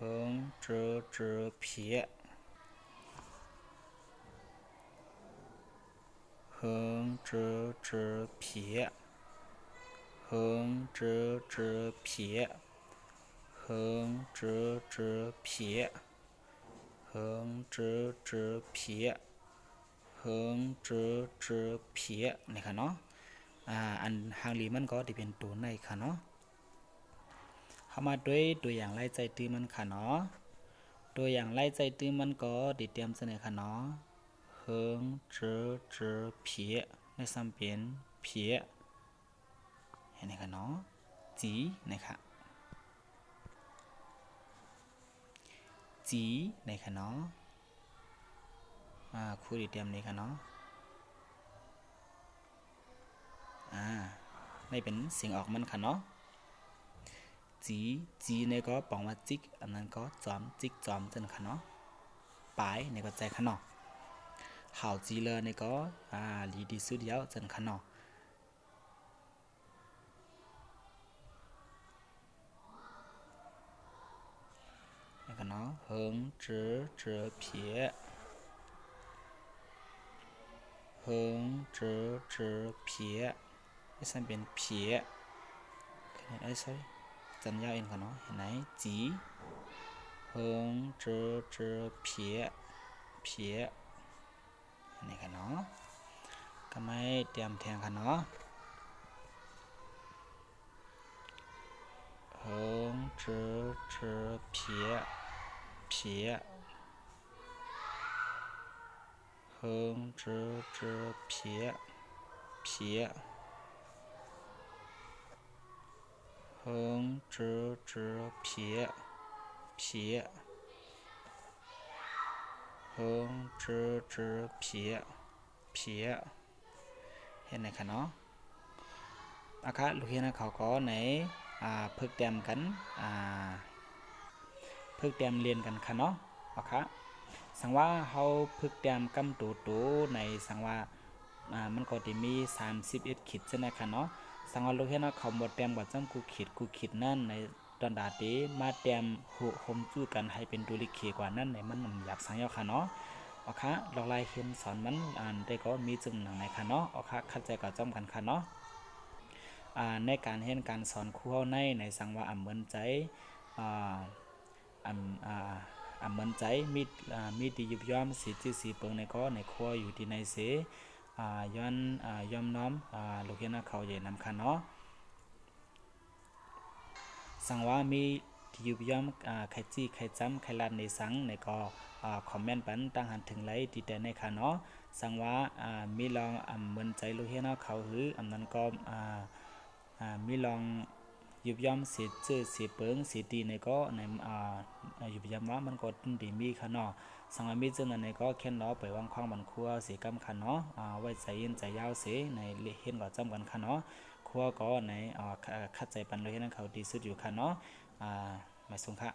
横直直撇横直直撇横直直撇横直直撇横直直撇横直直撇นี่ค่ะเนาะอันหางลีมันก็ที่เป็นตัวในค่ะเนาะเข้ามาด้วยตัวอย่างไล่ใจตื้อมันค่ะเนาะตัวอย่างไล่ใจตื้อมันก็ติเตรียมเสนอค่ะเนาะ横直直撇ในซ้ำเป็น撇เห็นไหมคะเนาะจีนะคะจีนะคะเนาะครูติเตรียมนี่ค่ะเนาะนี่เป็นเสียงออกมันค่ะเนาะจีเนี่ยก็ปองว่าจิกอันนั้นก็จอมจิกจอมจนค่ะเนาะปลายเนี่ยก็ใจค่ะเนาะข่าวจีเลยเนี่ยก็ลีดีสุดยาวจนค่ะเนาะนี่ค่ะเนาะ横直直撇横直直撇ไม่ใช่เป็น撇ไอ้ใช่จันยาวเองค่ะเนาะเห็นไหมจี横直直撇撇นี่ค่ะเนาะก็ไม่เตรียมแทงค่ะเนาะ横直直撇撇横直直撇撇横直直撇撇横直直撇撇เห็นไหมคะเนาะนะคะลูกเห็นนะเขาก็ในพึกแต้มกันพึกแต้มเรียนกันค่ะเนาะนะคะสังว่าเฮาพึกแต้มกำตูในสังว่ามันก็จะมี31ขีดใช่ไหมคะเนาะสังว่าลูกเห็นนะเขาหมดแต้มกว่าจำกูขีดนั่นในตอนดาเตมาแต้มโฮมจู้กันให้เป็นตัวเลขกว่านั้นในมันอยากสังยาวค่ะเนาะอ๋อค่ะลอกลายเห็นสอนมันได้ก็มีจึงหนังในค่ะเนาะอ๋อค่ะเข้าใจกับจ้อมกันค่ะเนาะในการเห็นการสอนครูเฮาในสังว่าเหมือนใจเหมือนใจมีดียุบย่อมสีจื้อสีเปิงในก็ในครัวอยู่ที่ในเสย้อนย่อมน้อมลูกเห็นเขาใหญ่นำค่ะเนาะสังว่ามีที่ยุบย่อมใครจี้ใครจำใครลันในสังในก็คอมเมนต์ปันตั้งหันถึงไลค์ดีแต่ในค่ะเนาะสังว่ามีลองเหมือนใจลูกเห็นเขาหือนั้นก็มีลองยุบย่อมสีจื้อสีเปิงสีตีในก็ในยุบย่อมว่ามันก็ดีมีค่ะเนาะสังมีจึงในก็แค่เนาะไปวางข้างบันครัวสีกำค่ะเนาะไว้ใจเย็นใจยาวสีในเห็นก็จำกันค่ะเนาะครัวก็ในคัดใจปันเลยนั้นเขาดีสุดอยู่ค่ะเนาะไม่สงค่ะ